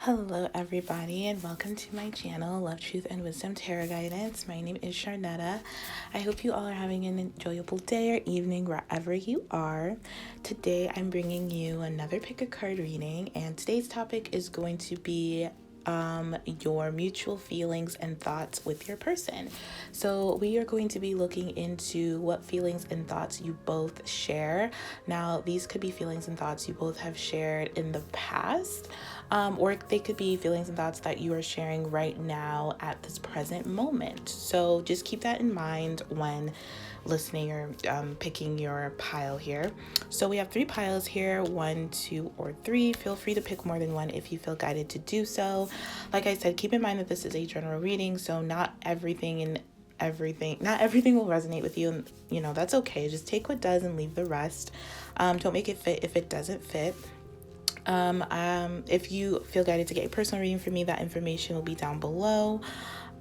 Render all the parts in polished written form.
Hello everybody and welcome to my channel, Love, Truth, and Wisdom Tarot Guidance. My name is Sharnetta. I hope you all are having an enjoyable day or evening wherever you are. Today I'm bringing you another pick a card reading, and today's topic is going to be your mutual feelings and thoughts with your person. So we are going to be looking into what feelings and thoughts you both share. Now, these could be feelings and thoughts you both have shared in the past, or they could be feelings and thoughts that you are sharing right now at this present moment. So just keep that in mind when listening or picking your pile here. So we have 3 piles here, 1, 2, or 3. Feel free to pick more than one if you feel guided to do so. Like I said, keep in mind that this is a general reading, so not everything will resonate with you, and that's okay. Just take what does and leave the rest. Don't make it fit if it doesn't fit. If you feel guided to get a personal reading from me, that information will be down below.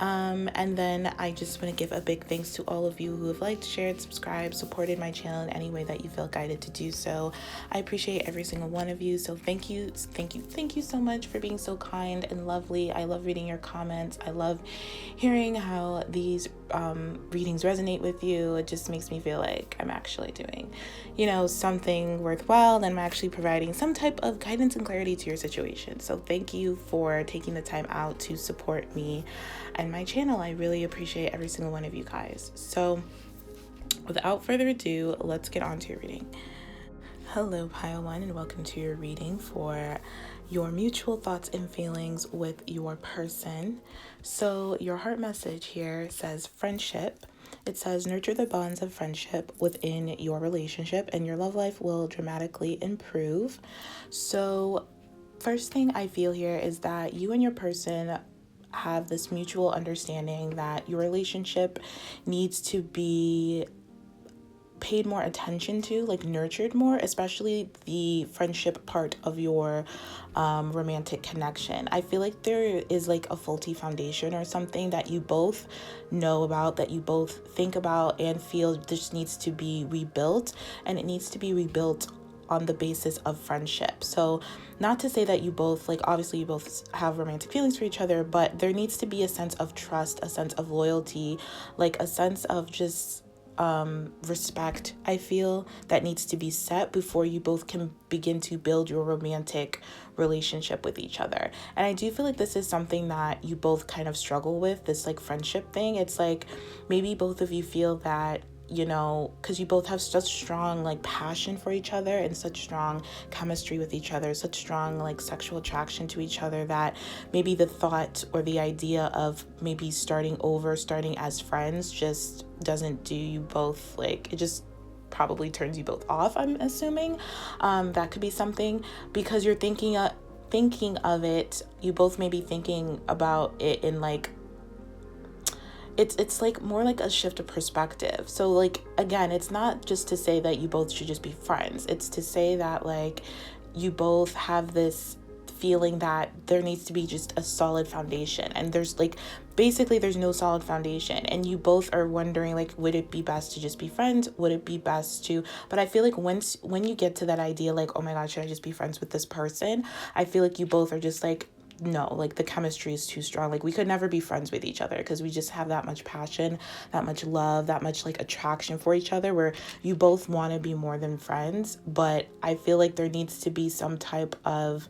And then I just want to give a big thanks to all of you who have liked, shared, subscribed, supported my channel in any way that you feel guided to do so. I appreciate every single one of you. So thank you so much for being so kind and lovely. I love reading your comments. I love hearing how these readings resonate with you. It just makes me feel like I'm actually doing, something worthwhile, and I'm actually providing some type of guidance and clarity to your situation. So thank you for taking the time out to support me and my channel. I really appreciate every single one of you guys. So without further ado, let's get on to your reading. Hello, Pile 1, and welcome to your reading for your mutual thoughts and feelings with your person. So your heart message here says friendship. It says nurture the bonds of friendship within your relationship and your love life will dramatically improve. So first thing I feel here is that you and your person have this mutual understanding that your relationship needs to be paid more attention to, like nurtured more, especially the friendship part of your romantic connection. I feel like there is like a faulty foundation or something that you both know about, that you both think about and feel this needs to be rebuilt, and it needs to be rebuilt on the basis of friendship. So not to say that you both, obviously you both have romantic feelings for each other, but there needs to be a sense of trust, a sense of loyalty, like a sense of just respect, I feel, that needs to be set before you both can begin to build your romantic relationship with each other. And I do feel like this is something that you both kind of struggle with, this friendship thing. It's like maybe both of you feel that, because you both have such strong passion for each other and such strong chemistry with each other, such strong sexual attraction to each other, that maybe the thought or the idea of maybe starting as friends just doesn't do you both, it just probably turns you both off, I'm assuming. That could be something, because you're thinking of it, you both may be thinking about it in it's more like a shift of perspective. So again, it's not just to say that you both should just be friends. It's to say that you both have this feeling that there needs to be just a solid foundation, and there's basically there's no solid foundation, and you both are wondering would it be best to just be friends? Would it be best to, but I feel like when you get to that idea oh my god, should I just be friends with this person? I feel like you both are just no, the chemistry is too strong. We could never be friends with each other because we just have that much passion, that much love, that much attraction for each other, where you both want to be more than friends. But I feel like there needs to be some type of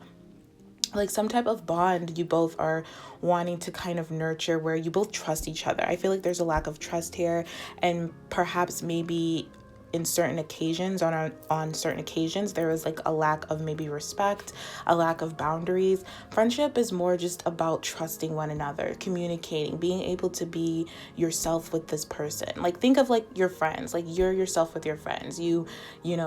bond you both are wanting to kind of nurture, where you both trust each other. I feel like there's a lack of trust here, and perhaps maybe in certain occasions, on certain occasions, there is a lack of maybe respect, a lack of boundaries. Friendship is more just about trusting one another, communicating, being able to be yourself with this person. Think of your friends, you're yourself with your friends. You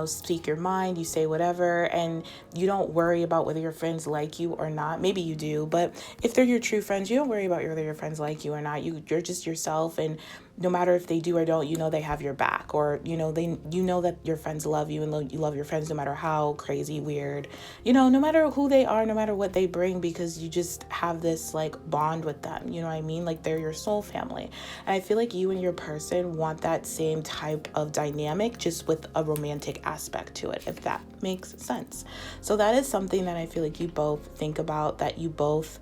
speak your mind, you say whatever, and you don't worry about whether your friends like you or not. Maybe you do, but if they're your true friends, you don't worry about whether your friends like you or not. You're just yourself, and no matter if they do or don't, you know they have your back, or you know that your friends love you, and you love your friends no matter how crazy, weird, no matter who they are, no matter what they bring, because you just have this like bond with them, you know what I mean? Like they're your soul family. And I feel like you and your person want that same type of dynamic, just with a romantic aspect to it, if that makes sense. So that is something that I feel like you both think about, that you both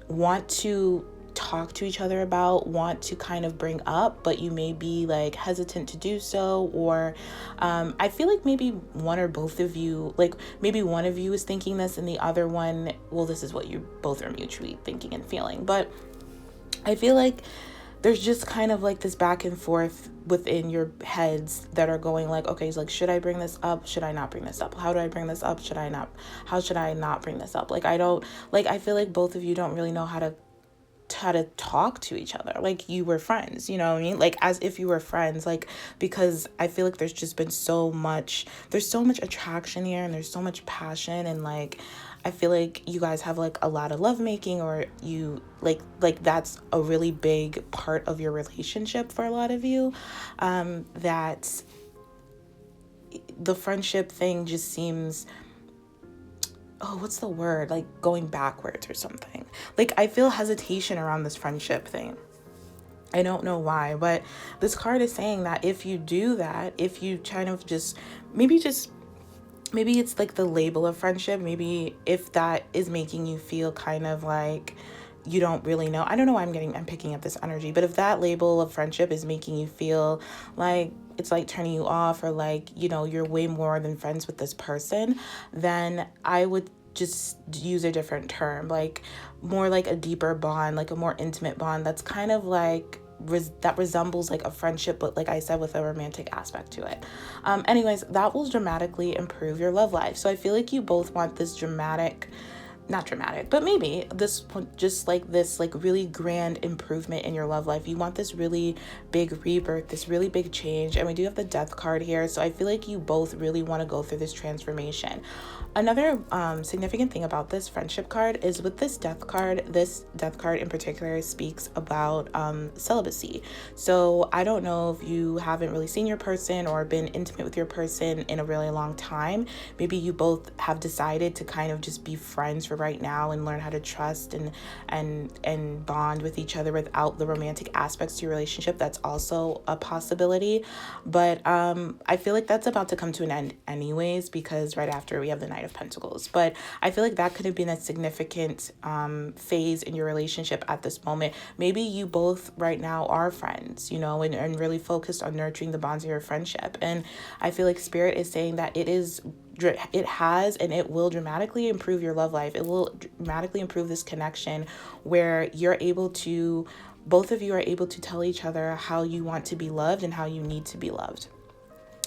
want to talk to each other about, want to kind of bring up, but you may be like hesitant to do so. Or I feel like maybe one or both of you, like maybe one of you is thinking this and the other one, well, this is what you both are mutually thinking and feeling. But I feel like there's just kind of like this back and forth within your heads that are going like, okay, it's like, should I bring this up? Should I not bring this up? How do I bring this up? Should I not? How should I not bring this up? Like, I feel like both of you don't really know how to talk to each other like you were friends, you know what I mean? Like as if you were friends, like, because I feel like there's just been so much attraction here, and there's so much passion, and like I feel like you guys have like a lot of lovemaking, or you like that's a really big part of your relationship for a lot of you, that the friendship thing just seems, oh, what's the word? Like going backwards or something. Like I feel hesitation around this friendship thing. I don't know why, but this card is saying that if you do that, if you kind of maybe it's like the label of friendship, maybe if that is making you feel kind of like you don't really know. I don't know why I'm picking up this energy, but if that label of friendship is making you feel like it's like turning you off, or like, you're way more than friends with this person, then I would just use a different term, like more like a deeper bond, like a more intimate bond that's kind of like that resembles like a friendship, but like I said, with a romantic aspect to it. Anyways, that will dramatically improve your love life. So I feel like you both want this not dramatic, but maybe this just like this like really grand improvement in your love life. You want this really big rebirth, this really big change. And we do have the Death card here, so I feel like you both really want to go through this transformation. Another significant thing about this friendship card is with this Death card in particular speaks about celibacy. So I don't know if you haven't really seen your person or been intimate with your person in a really long time. Maybe you both have decided to kind of just be friends for right now and learn how to trust and bond with each other without the romantic aspects to your relationship. That's also a possibility. But I feel like that's about to come to an end anyways, because right after we have the Knight of Pentacles. But I feel like that could have been a significant phase in your relationship at this moment. Maybe you both right now are friends, and really focused on nurturing the bonds of your friendship. And I feel like Spirit is saying that it has and it will dramatically improve your love life. It will dramatically improve this connection where both of you are able to tell each other how you want to be loved and how you need to be loved.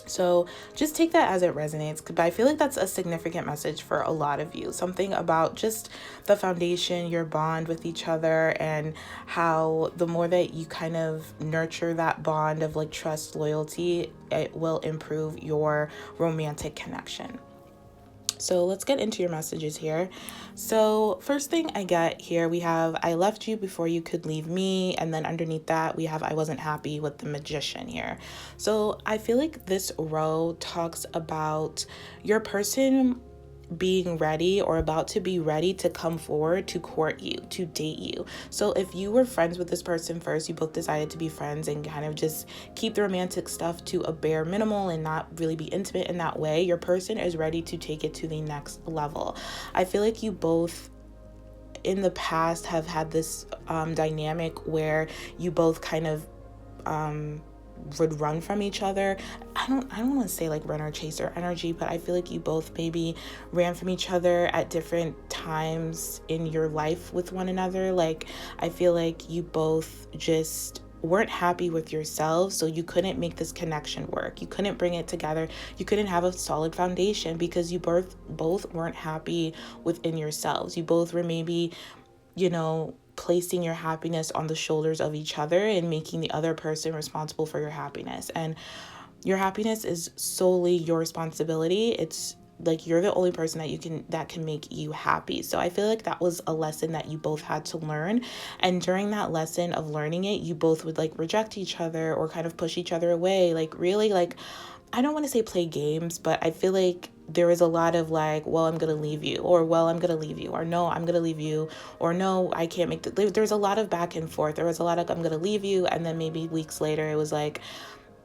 So just take that as it resonates, but I feel like that's a significant message for a lot of you. Something about just the foundation, your bond with each other, and how the more that you kind of nurture that bond of like trust, loyalty, it will improve your romantic connection. So let's get into your messages here. So first thing I get here, we have, I left you before you could leave me. And then underneath that, we have, I wasn't happy with the Magician here. So I feel like this row talks about your person being ready or about to be ready to come forward to court you, to date you. So if you were friends with this person first, you both decided to be friends and kind of just keep the romantic stuff to a bare minimal and not really be intimate in that way, your person is ready to take it to the next level. I feel like you both in the past have had this dynamic where you both kind of would run from each other. I don't want to say like runner chaser energy, but I feel like you both maybe ran from each other at different times in your life with one another. Like I feel like you both just weren't happy with yourselves, so you couldn't make this connection work. You couldn't bring it together. You couldn't have a solid foundation because you both weren't happy within yourselves. You both were maybe, placing your happiness on the shoulders of each other and making the other person responsible for your happiness. And your happiness is solely your responsibility. It's like you're the only person that can make you happy. So I feel like that was a lesson that you both had to learn. And during that lesson of learning it, you both would like reject each other or kind of push each other away. Like really, like, I don't want to say play games, but I feel like there was a lot of like, well, I'm going to leave you, or well, I'm going to leave you, or no, I'm going to leave you, or no, I can't make there's a lot of back and forth. There was a lot of, I'm going to leave you. And then maybe weeks later, it was like,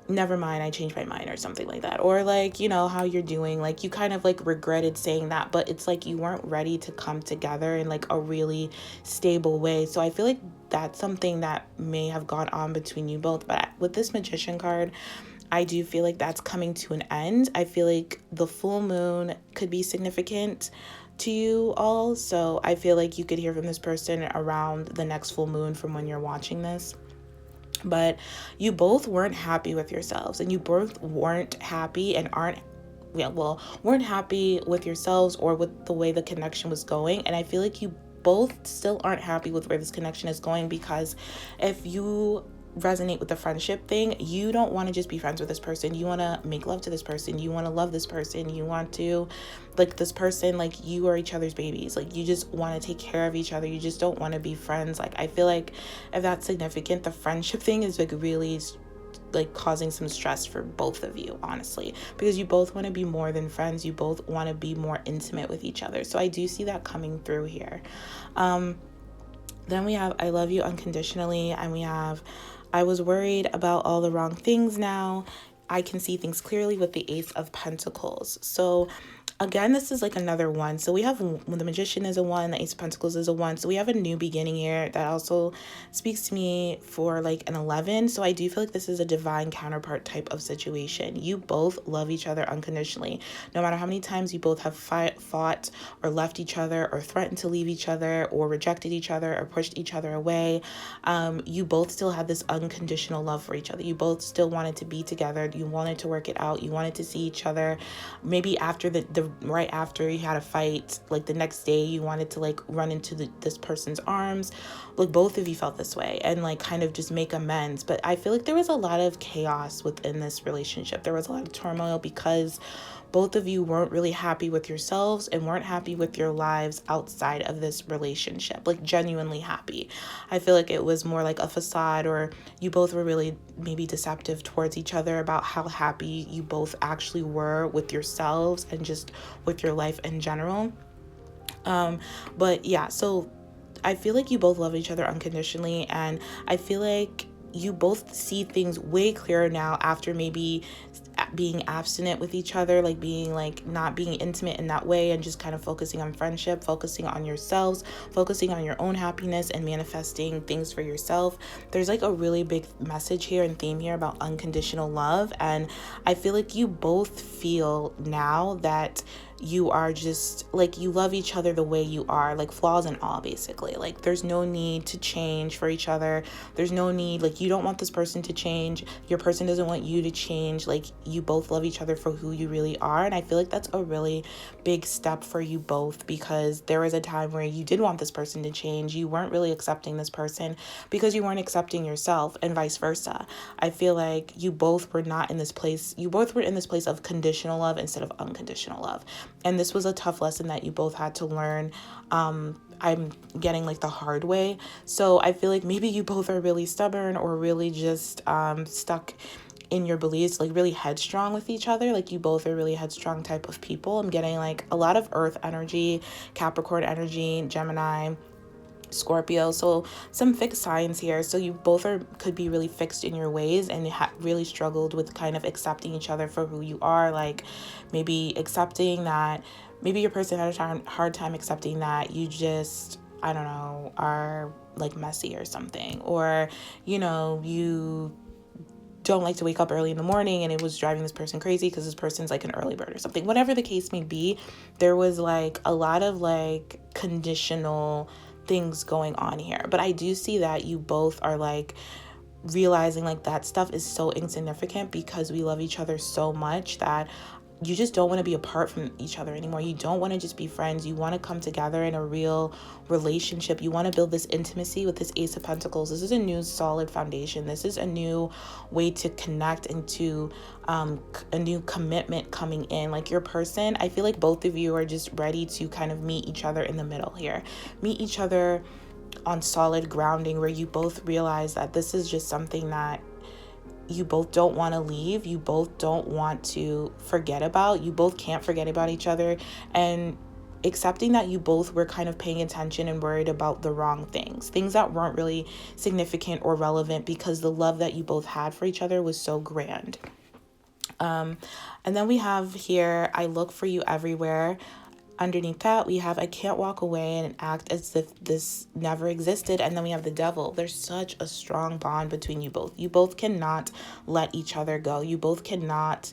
never mind, I changed my mind or something like that. Or like, you know, how you're doing, like you kind of like regretted saying that, but it's like you weren't ready to come together in like a really stable way. So I feel like that's something that may have gone on between you both. But with this Magician card, I do feel like that's coming to an end. I feel like the full moon could be significant to you all. So I feel like you could hear from this person around the next full moon from when you're watching this. But you both weren't happy with yourselves, and you both weren't happy and weren't happy with yourselves or with the way the connection was going. And I feel like you both still aren't happy with where this connection is going, because if you resonate with the friendship thing, you don't want to just be friends with this person. You want to make love to this person. You want to love this person. You want to like this person, like you are each other's babies. Like you just want to take care of each other. You just don't want to be friends. Like I feel like if that's significant, the friendship thing is like really like causing some stress for both of you, honestly, because you both want to be more than friends. You both want to be more intimate with each other. So I do see that coming through here. Then we have I love you unconditionally, and we have I was worried about all the wrong things. Now I can see things clearly with the Ace of Pentacles. So again, this is like another one. So we have when the Magician is a one, the Ace of Pentacles is a one. So we have a new beginning here that also speaks to me for like an 11. So I do feel like this is a divine counterpart type of situation. You both love each other unconditionally. No matter how many times you both have fought or left each other or threatened to leave each other or rejected each other or pushed each other away, you both still had this unconditional love for each other. You both still wanted to be together. You wanted to work it out. You wanted to see each other. Maybe after the right after you had a fight, like the next day you wanted to like run into this person's arms. Like both of you felt this way and like kind of just make amends. But I feel like there was a lot of chaos within this relationship. There was a lot of turmoil because both of you weren't really happy with yourselves and weren't happy with your lives outside of this relationship, like genuinely happy. I feel like it was more like a facade, or you both were really maybe deceptive towards each other about how happy you both actually were with yourselves and just with your life in general. But yeah, so I feel like you both love each other unconditionally, and I feel like you both see things way clearer now after maybe being abstinent with each other, like being like not being intimate in that way and just kind of focusing on friendship, focusing on yourselves, focusing on your own happiness and manifesting things for yourself. There's like a really big message here and theme here about unconditional love, and I feel like you both feel now that you are just like, you love each other the way you are, like flaws and all, basically. Like there's no need to change for each other. There's no need, like you don't want this person to change, your person doesn't want you to change. Like you both love each other for who you really are. And I feel like that's a really big step for you both, because there was a time where you did want this person to change. You weren't really accepting this person because you weren't accepting yourself, and vice versa. I feel like you both were not in this place. You both were in this place of conditional love instead of unconditional love. And this was a tough lesson that you both had to learn. I'm getting like the hard way. So I feel like maybe you both are really stubborn or really just stuck in your beliefs, like really headstrong with each other. Like you both are really headstrong type of people. I'm getting like a lot of earth energy, Capricorn energy, Gemini, Scorpio, so some fixed signs here. So you both could be really fixed in your ways and really struggled with kind of accepting each other for who you are. Like maybe accepting that, maybe your person had a hard time accepting that you just, I don't know, are like messy or something, or you know, you don't like to wake up early in the morning and it was driving this person crazy because this person's like an early bird or something. Whatever the case may be, there was like a lot of like conditional things going on here. But I do see that you both are like realizing like that stuff is so insignificant because we love each other so much that you just don't want to be apart from each other anymore. You don't want to just be friends. You want to come together in a real relationship. You want to build this intimacy with this Ace of Pentacles. This is a new solid foundation. This is a new way to connect and to a new commitment coming in. Like your person, I feel like both of you are just ready to kind of meet each other in the middle here. Meet each other on solid grounding where you both realize that this is just something that you both don't want to leave, you both don't want to forget about, you both can't forget about each other, and accepting that you both were kind of paying attention and worried about the wrong things that weren't really significant or relevant because the love that you both had for each other was so grand. And then we have here, I look for you everywhere. Underneath that, we have I can't walk away and act as if this never existed. And then we have the Devil. There's such a strong bond between you both. You both cannot let each other go. You both cannot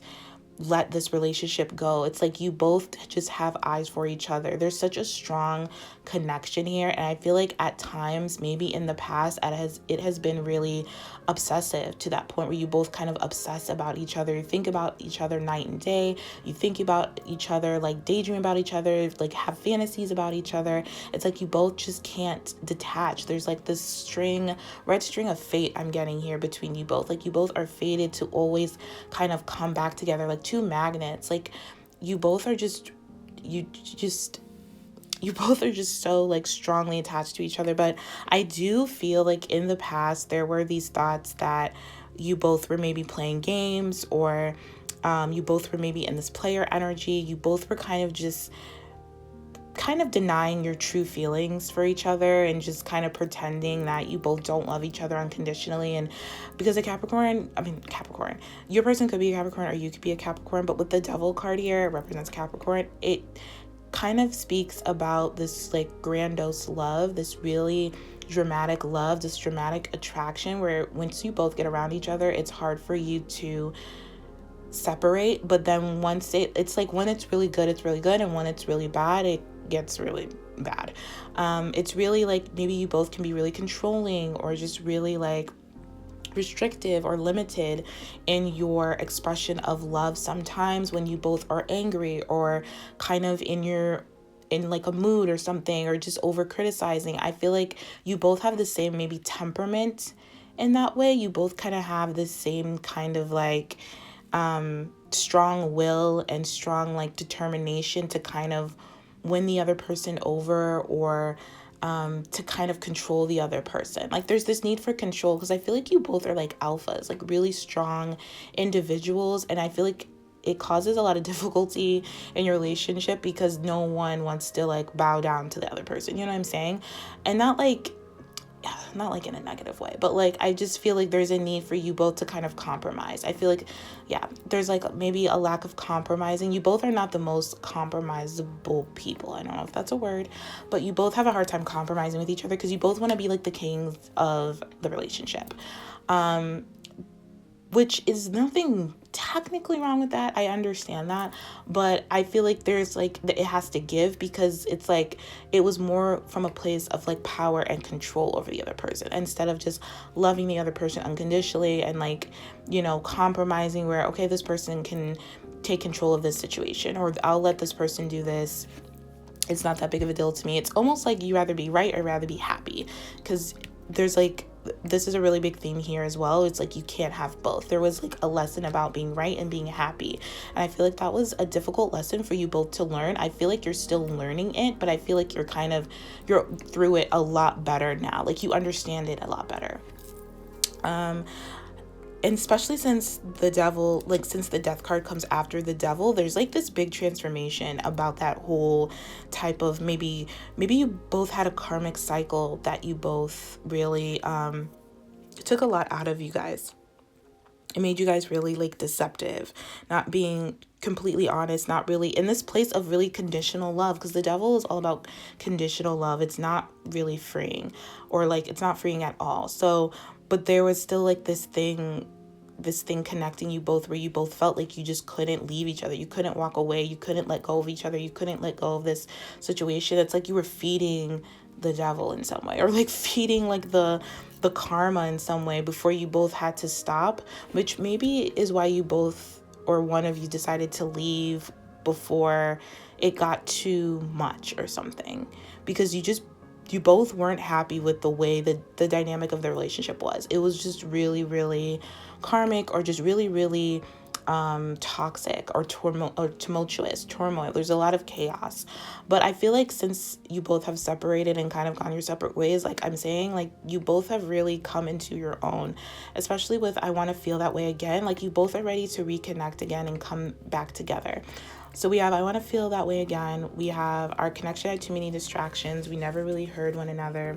let this relationship go. It's like you both just have eyes for each other. There's such a strong connection here, and I feel like at times, maybe in the past, it has been really obsessive to that point where you both kind of obsess about each other. You think about each other night and day. You think about each other, like daydream about each other, like have fantasies about each other. It's like you both just can't detach. There's like this red string of fate I'm getting here between you both. Like you both are fated to always kind of come back together, like two magnets. Like you both are just so like strongly attached to each other. But I do feel like in the past there were these thoughts that you both were maybe playing games, or you both were maybe in this player energy. You both were kind of denying your true feelings for each other and just kind of pretending that you both don't love each other unconditionally. And because Capricorn, your person could be a Capricorn or you could be a Capricorn, but with the Devil card here, it represents Capricorn. It kind of speaks about this like grandiose love, this really dramatic love, this dramatic attraction where once you both get around each other, it's hard for you to separate. But then once it's like when it's really good, it's really good, and when it's really bad, it gets really bad. It's really like maybe you both can be really controlling or just really like restrictive or limited in your expression of love sometimes when you both are angry or kind of in like a mood or something, or just over criticizing. I feel like you both have the same maybe temperament in that way. You both kind of have the same kind of like strong will and strong like determination to kind of win the other person over, or to kind of control the other person. Like there's this need for control because I feel like you both are like alphas, like really strong individuals, and I feel like it causes a lot of difficulty in your relationship because no one wants to like bow down to the other person, you know what I'm saying? And not like in a negative way, but like I just feel like there's a need for you both to kind of compromise. I feel like there's like maybe a lack of compromising. You both are not the most compromisable people. I don't know if that's a word, but you both have a hard time compromising with each other because you both want to be like the kings of the relationship, which is nothing technically wrong with that. I understand that, but I feel like there's like it has to give, because it's like it was more from a place of like power and control over the other person instead of just loving the other person unconditionally and like, you know, compromising where, okay, this person can take control of this situation, or I'll let this person do this. It's not that big of a deal to me. It's almost like you rather be right or rather be happy, because there's like, this is a really big theme here as well. It's like you can't have both. There was like a lesson about being right and being happy, and I feel like that was a difficult lesson for you both to learn. I feel like you're still learning it, but I feel like you're through it a lot better now. Like you understand it a lot better. And especially since the death card comes after the Devil, there's like this big transformation about that whole type of maybe you both had a karmic cycle that you both really took a lot out of you guys. It made you guys really like deceptive, not being completely honest, not really in this place of really conditional love, because the Devil is all about conditional love. It's not really freeing, or like it's not freeing at all. So but there was still like this thing connecting you both where you both felt like you just couldn't leave each other. You couldn't walk away. You couldn't let go of each other. You couldn't let go of this situation. It's like you were feeding the Devil in some way, or like feeding like the karma in some way before you both had to stop, which maybe is why you both, or one of you decided to leave before it got too much or something, because you both weren't happy with the way that the dynamic of the relationship was. It was just really, really karmic, or just really, really toxic, or tumultuous turmoil. There's a lot of chaos. But I feel like since you both have separated and kind of gone your separate ways, like I'm saying, like you both have really come into your own, especially with I Want to Feel That Way Again. Like you both are ready to reconnect again and come back together. So we have I Want to Feel That Way Again. We have our connection had too many distractions. We never really heard one another.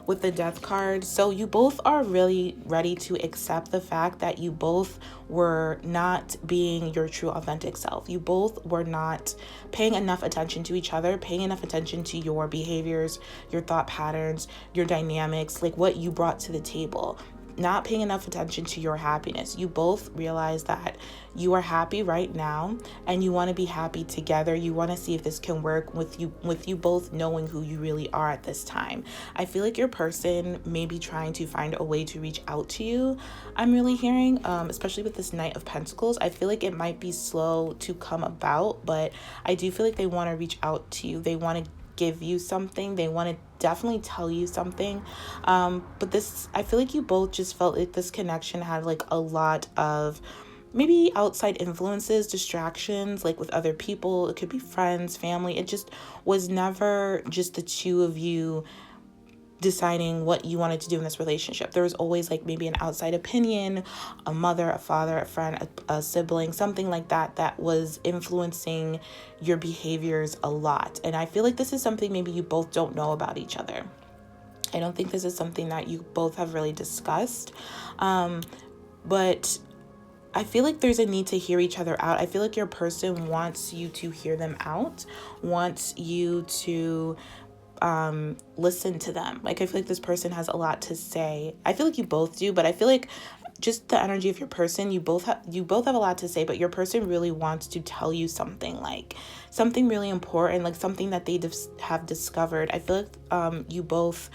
With the Death card. So you both are really ready to accept the fact that you both were not being your true authentic self. You both were not paying enough attention to each other, paying enough attention to your behaviors, your thought patterns, your dynamics, like what you brought to the table. Not paying enough attention to your happiness. You both realize that you are happy right now and you want to be happy together. You want to see if this can work with you both knowing who you really are at this time. I feel like your person may be trying to find a way to reach out to you. I'm really hearing, especially with this Knight of Pentacles, I feel like it might be slow to come about, but I do feel like they want to reach out to you. They want to give you something. They want to definitely tell you something. But this, I feel like you both just felt like this connection had like a lot of maybe outside influences, distractions, like with other people. It could be friends, family. It just was never just the two of you deciding what you wanted to do in this relationship. There was always like maybe an outside opinion, a mother, a father, a friend, a sibling, something like that that was influencing your behaviors a lot. And I feel like this is something maybe you both don't know about each other. I don't think this is something that you both have really discussed. But I feel like there's a need to hear each other out. I feel like your person wants you to hear them out, wants you to listen to them. Like I feel like this person has a lot to say. I feel like you both do, but I feel like just the energy of your person, you both have a lot to say, but your person really wants to tell you something, like something really important, like something that they have discovered. I feel like you both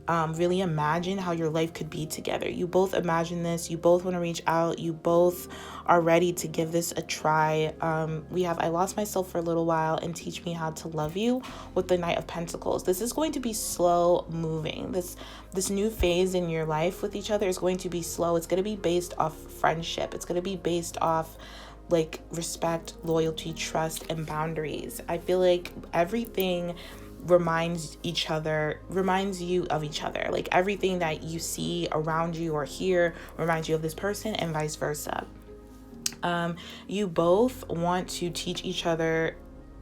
really imagine how your life could be together. You both imagine this. You both want to reach out. You both are ready to give this a try. We have I Lost Myself for a Little While and Teach Me How to Love You with the Knight of Pentacles. This is going to be slow moving. This new phase in your life with each other is going to be slow. It's going to be based off friendship. It's going to be based off like respect, loyalty, trust, and boundaries. I feel like everything reminds you of each other. Like everything that you see around you or hear reminds you of this person, and vice versa. You both want to teach each other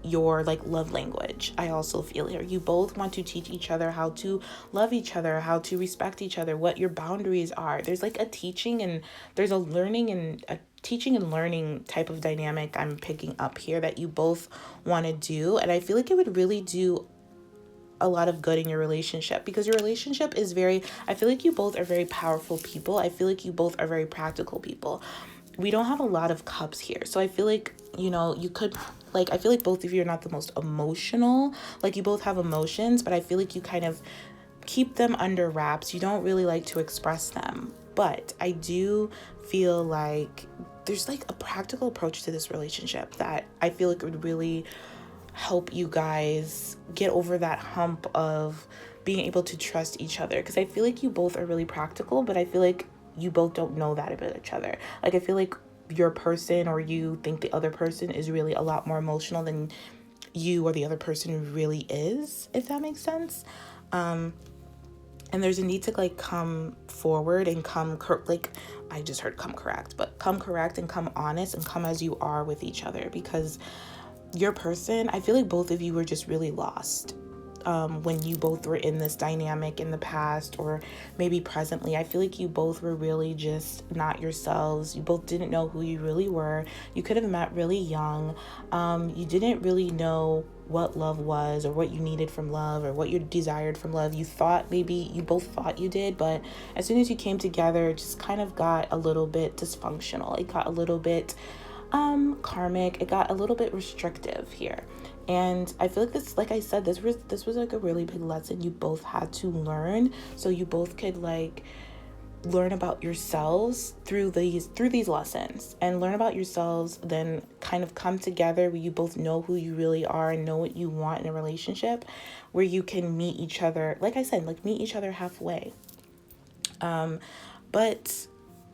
your like love language. I also feel here you both want to teach each other how to love each other, how to respect each other, what your boundaries are. There's like a teaching and there's a learning and a teaching and learning type of dynamic I'm picking up here that you both want to do. And I feel like it would really do a lot of good in your relationship, because your relationship is I feel like you both are very powerful people. I feel like you both are very practical people. We don't have a lot of cups here. So I feel like, you could, like, I feel like both of you are not the most emotional. Like you both have emotions, but I feel like you kind of keep them under wraps. You don't really like to express them. But I do feel like there's like a practical approach to this relationship that I feel like would really help you guys get over that hump of being able to trust each other. Because I feel like you both are really practical, but I feel like you both don't know that about each other. Like I feel like your person, or you think the other person is really a lot more emotional than you or the other person really is, if that makes sense. And there's a need to like come forward and I just heard come correct, but come correct and come honest and come as you are with each other, because your person, I feel like both of you were just really lost when you both were in this dynamic in the past, or maybe presently. I feel like you both were really just not yourselves. You both didn't know who you really were. You could have met really young. You didn't really know what love was, or what you needed from love, or what you desired from love. You both thought you did, but as soon as you came together, it just kind of got a little bit dysfunctional. It got a little bit karmic. It got a little bit restrictive here. And I feel like this, like I said, this was like a really big lesson you both had to learn, so you both could like learn about yourselves through these lessons, and learn about yourselves, then kind of come together where you both know who you really are and know what you want in a relationship, where you can meet each other, like I said, like meet each other halfway. But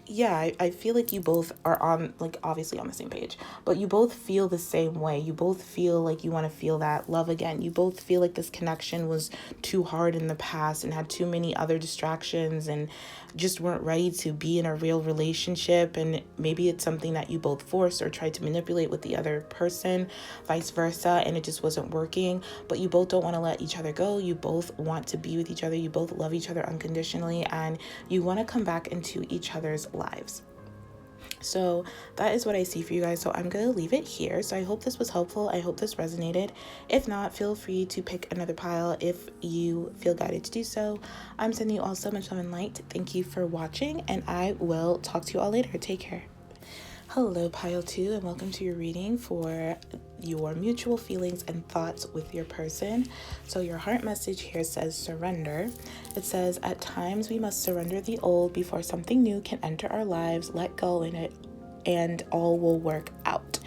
yeah, I feel like you both are on, like, obviously on the same page, but you both feel the same way. You both feel like you want to feel that love again. You both feel like this connection was too hard in the past and had too many other distractions and just weren't ready to be in a real relationship. And maybe it's something that you both forced or tried to manipulate with the other person, vice versa, and it just wasn't working. But you both don't want to let each other go. You both want to be with each other. You both love each other unconditionally, and you want to come back into each other's lives. So that is what I see for you guys. So I'm going to leave it here. So I hope this was helpful. I hope this resonated. If not, feel free to pick another pile if you feel guided to do so. I'm sending you all so much love and light. Thank you for watching, and I will talk to you all later. Take care. Hello, pile 2, and welcome to your reading for your mutual feelings and thoughts with your person. So your heart message here says surrender. It says, at times we must surrender the old before something new can enter our lives. Let go in it and all will work out.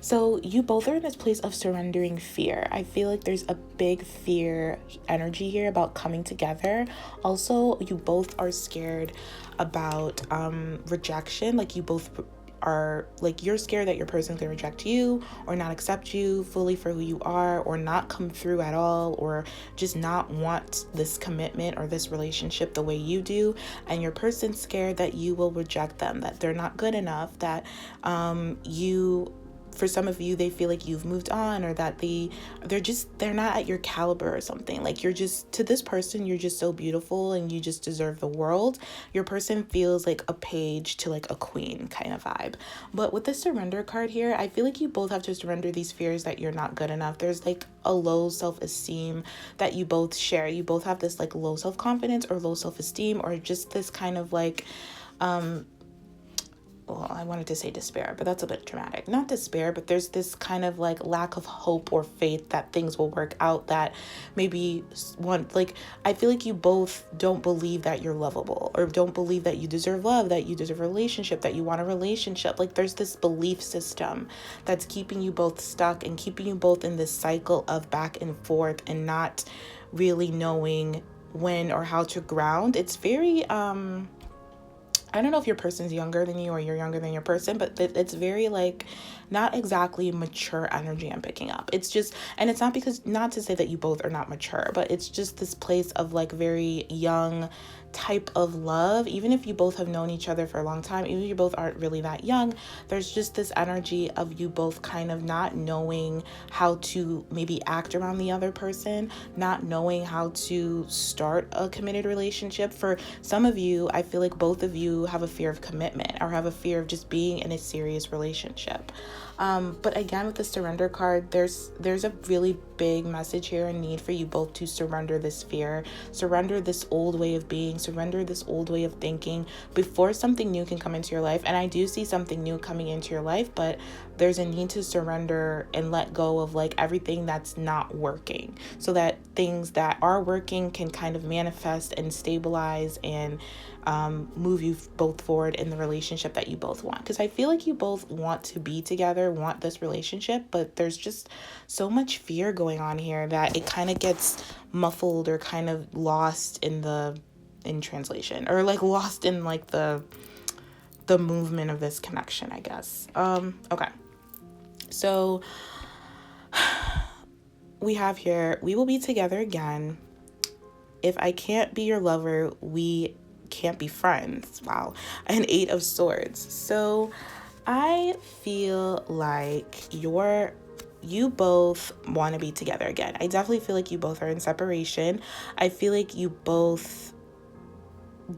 So you both are in this place of surrendering fear. I feel like there's a big fear energy here about coming together. Also, you both are scared about rejection. Like you both are, like, you're scared that your person's gonna reject you or not accept you fully for who you are, or not come through at all, or just not want this commitment or this relationship the way you do. And your person's scared that you will reject them, that they're not good enough, that for some of you, they feel like you've moved on, or that they're not at your caliber or something. Like, you're just, to this person, you're just so beautiful and you just deserve the world. Your person feels like a page to like a queen kind of vibe. But with the surrender card here, I feel like you both have to surrender these fears that you're not good enough. There's like a low self-esteem that you both share. You both have this like low self-confidence or low self-esteem, or just this kind of like, well, I wanted to say despair, but that's a bit dramatic. Not despair, but there's this kind of like lack of hope or faith that things will work out, that maybe I feel like you both don't believe that you're lovable, or don't believe that you deserve love, that you deserve a relationship, that you want a relationship. Like, there's this belief system that's keeping you both stuck and keeping you both in this cycle of back and forth and not really knowing when or how to ground. It's very, I don't know if your person's younger than you or you're younger than your person, but it's very like not exactly mature energy I'm picking up. It's just, and it's not because, not to say that you both are not mature, but it's just this place of like very young type of love. Even if you both have known each other for a long time, even if you both aren't really that young, there's just this energy of you both kind of not knowing how to maybe act around the other person, not knowing how to start a committed relationship. For some of you, I feel like both of you have a fear of commitment, or have a fear of just being in a serious relationship. But again, with the surrender card, there's a really big message here and need for you both to surrender this fear, surrender this old way of being, surrender this old way of thinking before something new can come into your life. And I do see something new coming into your life, but there's a need to surrender and let go of like everything that's not working, so that things that are working can kind of manifest and stabilize and move you both forward in the relationship that you both want. Because I feel like you both want to be together, want this relationship, but there's just so much fear going on here that it kind of gets muffled or kind of lost in translation, or like lost in like the movement of this connection, I guess. Okay. So we have here, we will be together again. If I can't be your lover, we can't be friends. Wow. An 8 of Swords. So I feel like you both want to be together again. I definitely feel like you both are in separation. I feel like you both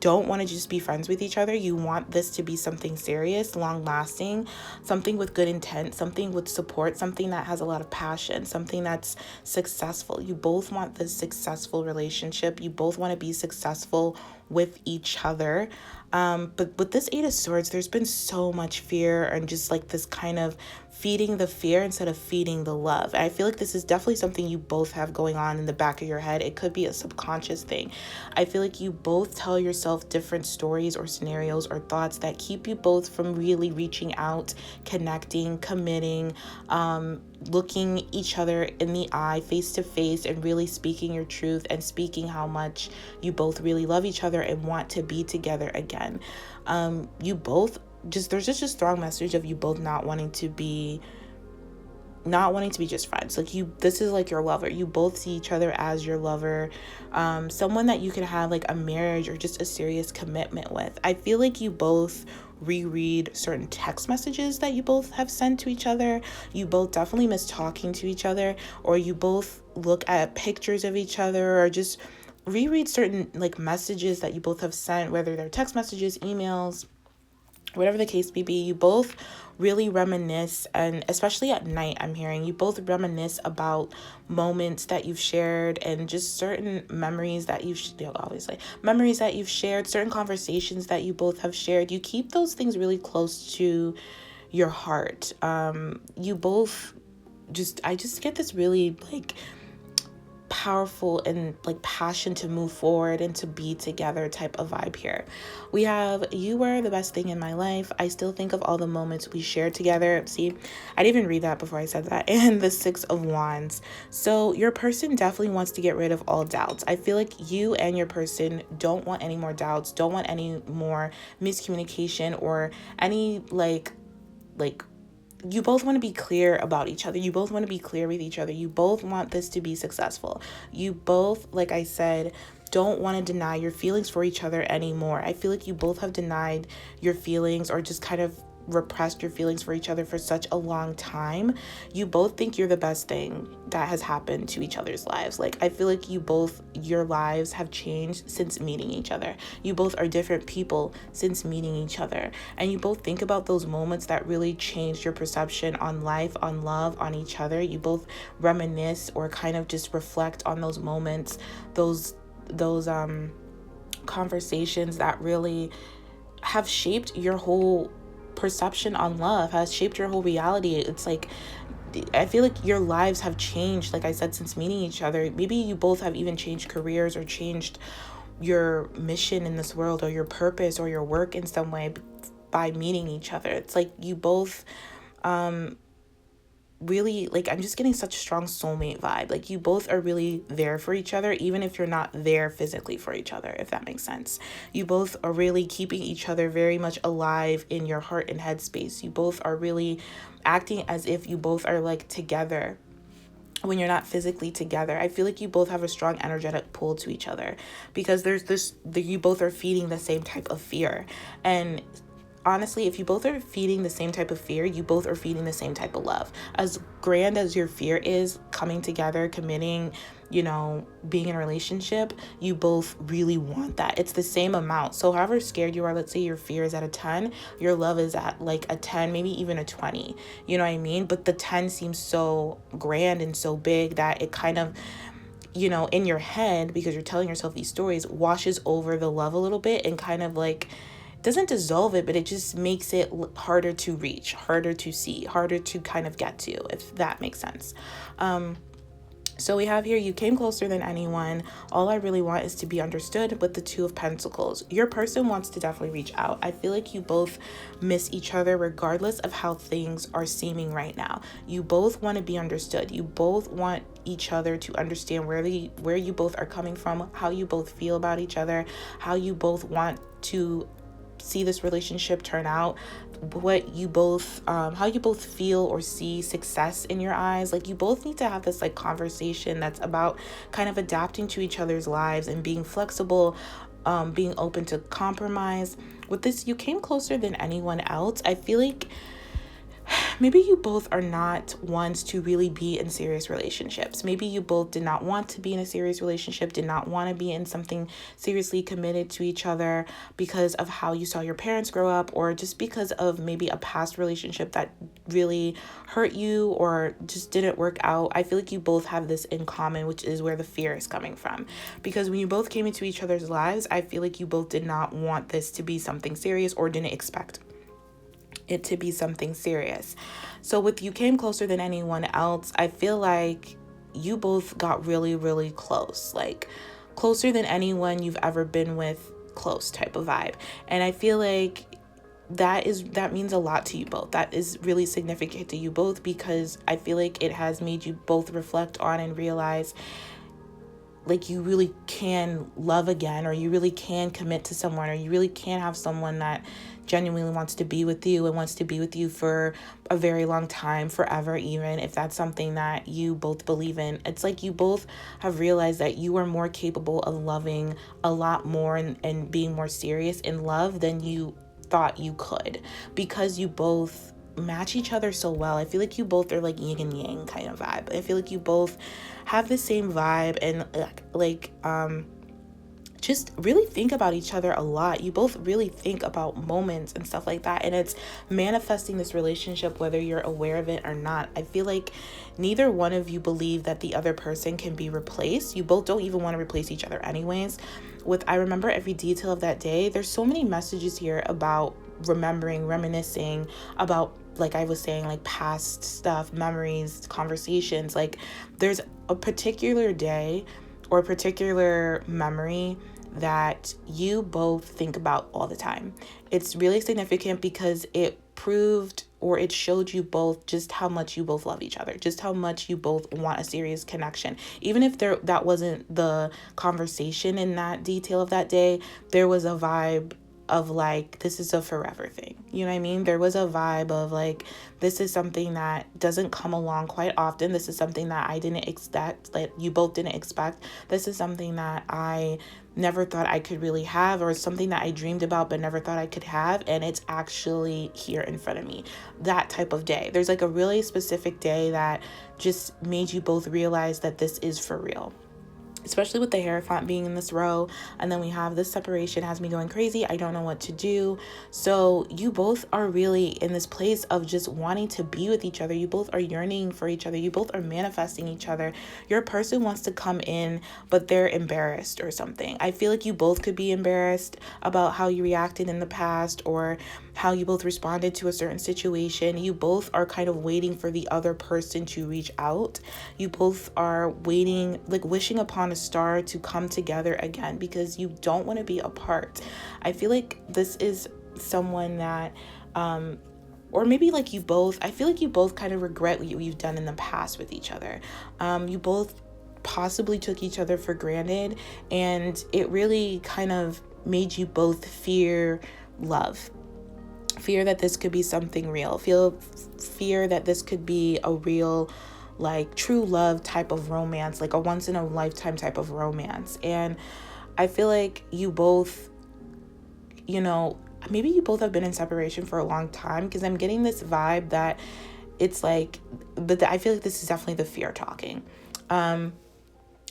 don't want to just be friends with each other. You want this to be something serious, long lasting, something with good intent, something with support, something that has a lot of passion, something that's successful. You both want this successful relationship. You both want to be successful with each other. But with this 8 of Swords, there's been so much fear and just like this kind of feeding the fear instead of feeding the love. And I feel like this is definitely something you both have going on in the back of your head. It could be a subconscious thing. I feel like you both tell yourself different stories or scenarios or thoughts that keep you both from really reaching out, connecting, committing, looking each other in the eye face to face and really speaking your truth and speaking how much you both really love each other and want to be together again. You both there's just a strong message of you both not wanting to be just friends. Like, this is like your lover. You both see each other as your lover, someone that you could have like a marriage or just a serious commitment with. I feel like you both reread certain text messages that you both have sent to each other. You both definitely miss talking to each other, or you both look at pictures of each other, or just reread certain like messages that you both have sent, whether they're text messages, emails, whatever the case may be. You both really reminisce, and especially at night, I'm hearing you both reminisce about moments that you've shared and just certain memories that you've shared, certain conversations that you both have shared. You keep those things really close to your heart. You both I just get this really like powerful and like passion to move forward and to be together type of vibe here. We have, you were the best thing in my life. I still think of all the moments we shared together. See, I didn't even read that before I said that. And the 6 of Wands. So your person definitely wants to get rid of all doubts. I feel like you and your person don't want any more doubts, don't want any more miscommunication or any like you both want to be clear about each other. You both want to be clear with each other. You both want this to be successful. You both, like I said, don't want to deny your feelings for each other anymore. I feel like you both have denied your feelings or just kind of repressed your feelings for each other for such a long time. You both think you're the best thing that has happened to each other's lives. Like, I feel like your lives have changed since meeting each other. You both are different people since meeting each other. And you both think about those moments that really changed your perception on life, on love, on each other. You both reminisce or kind of just reflect on those moments, those conversations that really have shaped your whole perception on love, has shaped your whole reality. It's like, I feel like your lives have changed, like I said, since meeting each other. Maybe you both have even changed careers or changed your mission in this world or your purpose or your work in some way by meeting each other. It's like you both really, like, I'm just getting such a strong soulmate vibe. Like, you both are really there for each other, even if you're not there physically for each other, if that makes sense. You both are really keeping each other very much alive in your heart and head space. You both are really acting as if you both are like together when you're not physically together. I feel like you both have a strong energetic pull to each other because you both are feeding the same type of fear. And honestly, if you both are feeding the same type of fear, you both are feeding the same type of love. As grand as your fear is, coming together, committing, being in a relationship, you both really want that. It's the same amount. So however scared you are, let's say your fear is at a 10, your love is at like a 10, maybe even a 20. You know what I mean? But the 10 seems so grand and so big that it kind of, in your head, because you're telling yourself these stories, washes over the love a little bit and kind of like doesn't dissolve it, but it just makes it harder to reach, harder to see, harder to kind of get to, if that makes sense. So we have here, you came closer than anyone. All I really want is to be understood with the 2 of Pentacles. Your person wants to definitely reach out. I feel like you both miss each other regardless of how things are seeming right now. You both want to be understood. You both want each other to understand where you both are coming from, how you both feel about each other, how you both want to see this relationship turn out, what you both how you both feel or see success in your eyes. Like, you both need to have this like conversation that's about kind of adapting to each other's lives and being flexible, being open to compromise. With this, you came closer than anyone else. I feel like maybe you both are not ones to really be in serious relationships. Maybe you both did not want to be in a serious relationship, did not want to be in something seriously committed to each other because of how you saw your parents grow up, or just because of maybe a past relationship that really hurt you or just didn't work out. I feel like you both have this in common, which is where the fear is coming from. Because when you both came into each other's lives, I feel like you both did not want this to be something serious or didn't expect it to be something serious. So with you came closer than anyone else, I feel like you both got really, really close, like closer than anyone you've ever been with, close type of vibe. And I feel like that means a lot to you both. That is really significant to you both, because I feel like it has made you both reflect on and realize like you really can love again, or you really can commit to someone, or you really can have someone that genuinely wants to be with you and wants to be with you for a very long time, forever, even if that's something that you both believe in. It's like you both have realized that you are more capable of loving a lot more and being more serious in love than you thought you could, because you both match each other so well. I feel like you both are like yin and yang kind of vibe. I feel like you both have the same vibe, and just really think about each other a lot. You both really think about moments and stuff like that, and it's manifesting this relationship whether you're aware of it or not. I feel like neither one of you believe that the other person can be replaced. You both don't even want to replace each other anyways. I remember every detail of that day. There's so many messages here about remembering, reminiscing about, like I was saying, like past stuff, memories, conversations. Like there's a particular day or a particular memory that you both think about all the time. It's really significant because it proved, or it showed you both just how much you both love each other, just how much you both want a serious connection. Even if that wasn't the conversation in that detail of that day, there was a vibe of like, this is a forever thing. You know what I mean? There was a vibe of like, this is something that doesn't come along quite often. This is something that I didn't expect, that you both didn't expect. This is something that I never thought I could really have, or something that I dreamed about but never thought I could have, and it's actually here in front of me. That type of day. There's like a really specific day that just made you both realize that this is for real. Especially with the Hierophant being in this row, and then we have this separation has me going crazy. I don't know what to do. So you both are really in this place of just wanting to be with each other. You both are yearning for each other. You both are manifesting each other. Your person wants to come in, but they're embarrassed or something. I feel like you both could be embarrassed about how you reacted in the past, or how you both responded to a certain situation. You both are kind of waiting for the other person to reach out. You both are waiting, like wishing upon a star to come together again, because you don't want to be apart. I feel like this is someone that, or maybe like you both, I feel like you both kind of regret what you've done in the past with each other. You both possibly took each other for granted, and it really kind of made you both fear love. Fear that this could be something real. Fear that this could be a real, like, true love type of romance, like a once in a lifetime type of romance. And I feel like you both, maybe you both have been in separation for a long time, because I'm getting this vibe that it's like, but I feel like this is definitely the fear talking.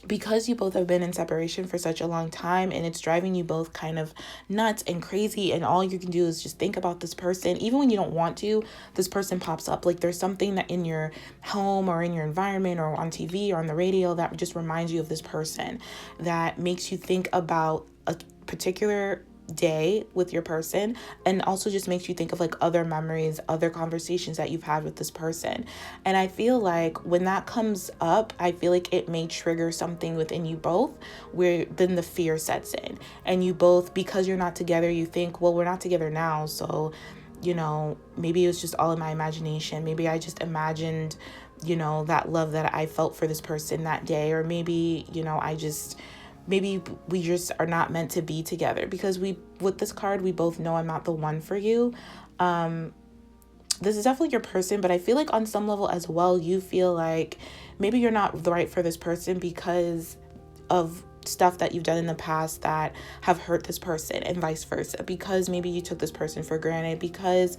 Because you both have been in separation for such a long time, and it's driving you both kind of nuts and crazy, and all you can do is just think about this person. Even when you don't want to, this person pops up. Like there's something that in your home or in your environment or on TV or on the radio that just reminds you of this person, that makes you think about a particular day with your person, and also just makes you think of like other memories, other conversations that you've had with this person. And I feel like when that comes up, I feel like it may trigger something within you both, where then the fear sets in, and you both, because you're not together, you think, well, we're not together now, so maybe it was just all in my imagination. Maybe I just imagined that love that I felt for this person that day, or maybe maybe we just are not meant to be together, because with this card, we both know I'm not the one for you. This is definitely your person, but I feel like on some level as well, you feel like maybe you're not the right for this person because of stuff that you've done in the past that have hurt this person, and vice versa, because maybe you took this person for granted, because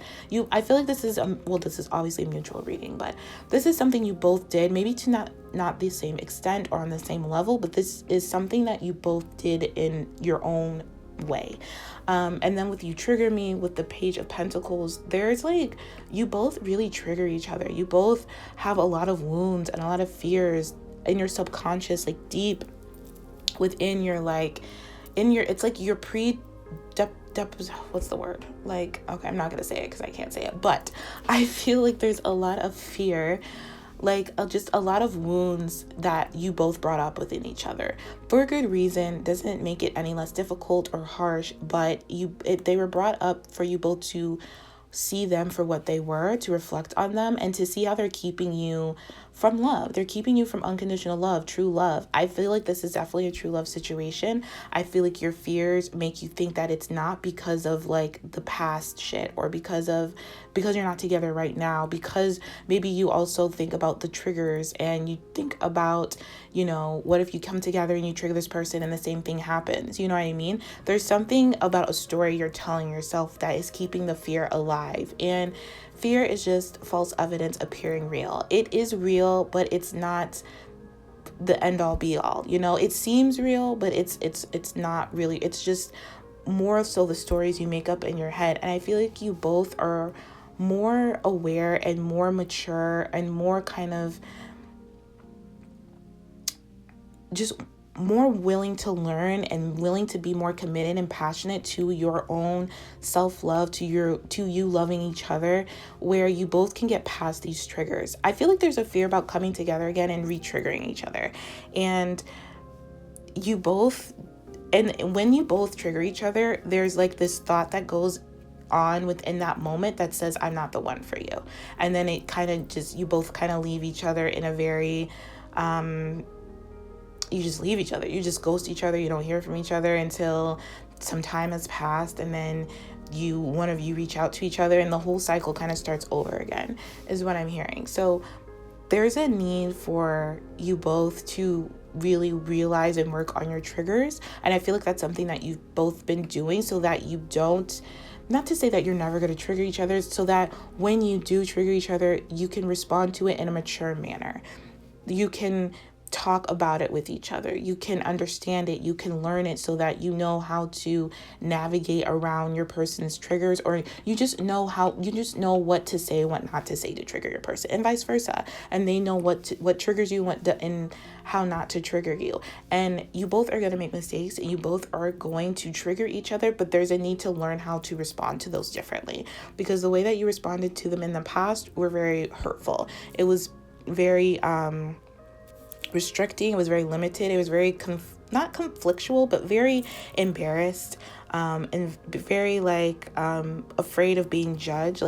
I feel like this is this is obviously a mutual reading, but this is something you both did, maybe to not the same extent or on the same level, but this is something that you both did in your own way. And then with you trigger me with the Page of Pentacles, there's like, you both really trigger each other. You both have a lot of wounds and a lot of fears in your subconscious, like deep within your, it's like you're what's the word? Like, okay, I'm not going to say it because I can't say it, but I feel like there's a lot of fear, like just a lot of wounds that you both brought up within each other for a good reason. Doesn't make it any less difficult or harsh, but they were brought up for you both to see them for what they were, to reflect on them, and to see how they're keeping you from love. They're keeping you from unconditional love, true love. I feel like this is definitely a true love situation. I feel like your fears make you think that it's not because of like the past shit, or because you're not together right now, because maybe you also think about the triggers and you think about, what if you come together and you trigger this person and the same thing happens? You know what I mean? There's something about a story you're telling yourself that is keeping the fear alive. And fear is just false evidence appearing real. It is real, but it's not the end all be all. It seems real, but it's not really. It's just more so the stories you make up in your head. And I feel like you both are more aware and more mature and more kind of just more willing to learn and willing to be more committed and passionate to your own self-love, to you loving each other, where you both can get past these triggers. I feel like there's a fear about coming together again and re-triggering each other. And when you both trigger each other, there's like this thought that goes on within that moment that says, I'm not the one for you. And then it kind of just, you both kind of leave each other in a very, you just leave each other. You just ghost each other. You don't hear from each other until some time has passed, and then one of you reach out to each other, and the whole cycle kind of starts over again, is what I'm hearing. So there's a need for you both to really realize and work on your triggers. And I feel like that's something that you've both been doing, so that you don't, not to say that you're never going to trigger each other, so that when you do trigger each other, you can respond to it in a mature manner. You can talk about it with each other. You can understand it. You can learn it, so that you know how to navigate around your person's triggers, or you just know what to say and what not to say to trigger your person, and vice versa. And they know what triggers you, and how not to trigger you. And you both are going to make mistakes, and you both are going to trigger each other, but there's a need to learn how to respond to those differently, because the way that you responded to them in the past were very hurtful. It was very restricting. It was very limited. It was very not conflictual, but very embarrassed, and very afraid of being judged,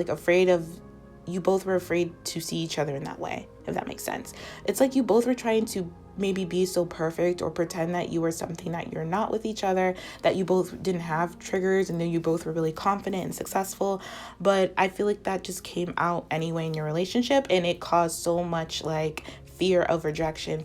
you both were afraid to see each other in that way, if that makes sense. It's like you both were trying to maybe be so perfect, or pretend that you were something that you're not with each other, that you both didn't have triggers, and then you both were really confident and successful. But I feel like that just came out anyway in your relationship, and it caused so much fear of rejection,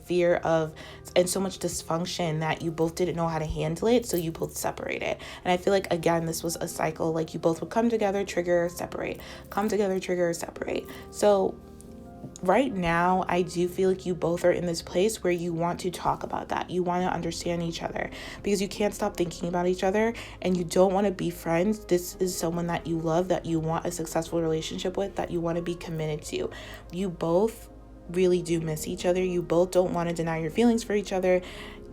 and so much dysfunction that you both didn't know how to handle it, so you both separated. And I feel like, again, this was a cycle. You both would come together, trigger, separate, come together, trigger, separate. So right now, I do feel like you both are in this place where you want to talk about that. You want to understand each other, because you can't stop thinking about each other, and you don't want to be friends. This is someone that you love, that you want a successful relationship with, that you want to be committed to. You both really do miss each other. You both don't want to deny your feelings for each other.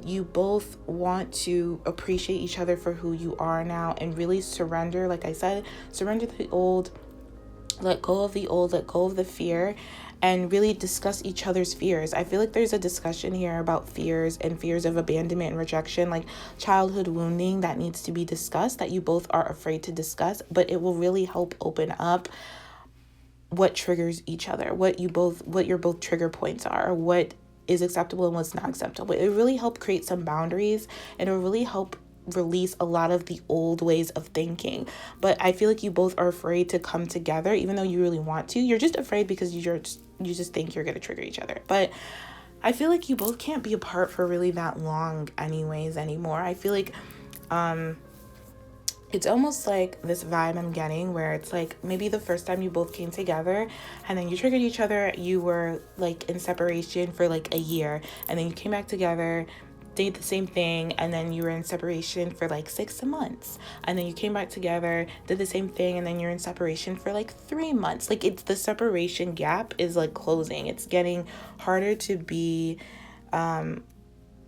You both want to appreciate each other for who you are now, and really surrender, like I said, surrender the old, let go of the old, let go of the fear, and really discuss each other's fears. I feel like there's a discussion here about fears, and fears of abandonment and rejection, like childhood wounding, that needs to be discussed, that you both are afraid to discuss, but it will really help open up what triggers each other, what your both trigger points are, what is acceptable and what's not acceptable. It really helped create some boundaries, and it will really help release a lot of the old ways of thinking. But I feel like you both are afraid to come together, even though you really want to. You're just afraid because you just think you're going to trigger each other. But I feel like you both can't be apart for really that long anymore. I feel like it's almost like this vibe I'm getting, where it's like maybe the first time you both came together and then you triggered each other, you were in separation for a year, and then you came back together, did the same thing, and then you were in separation for 6 months, and then you came back together, did the same thing, and then you're in separation for 3 months. It's the separation gap is closing. It's getting harder to be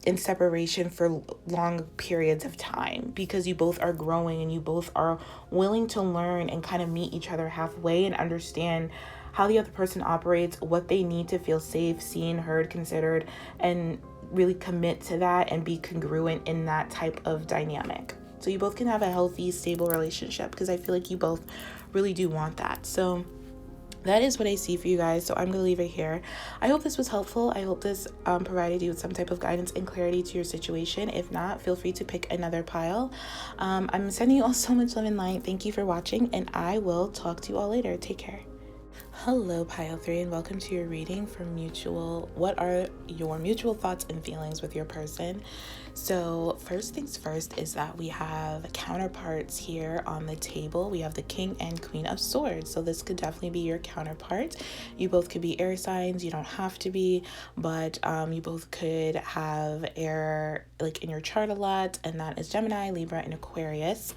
in separation for long periods of time, because you both are growing and you both are willing to learn and kind of meet each other halfway and understand how the other person operates, what they need to feel safe, seen, heard, considered, and really commit to that and be congruent in that type of dynamic. So you both can have a healthy, stable relationship, because I feel like you both really do want that. So that is what I see for you guys. So I'm going to leave it here. I hope this was helpful. I hope this provided you with some type of guidance and clarity to your situation. If not, feel free to pick another pile. I'm sending you all so much love and light. Thank you for watching, and I will talk to you all later. Take care. Hello, pile 3, and welcome to your reading for what are your mutual thoughts and feelings with your person. So first things first is that we have counterparts here on the table. We have the King and Queen of Swords. So this could definitely be your counterpart. You both could be air signs. You don't have to be, but you both could have air like in your chart a lot, and that is Gemini, Libra, and Aquarius.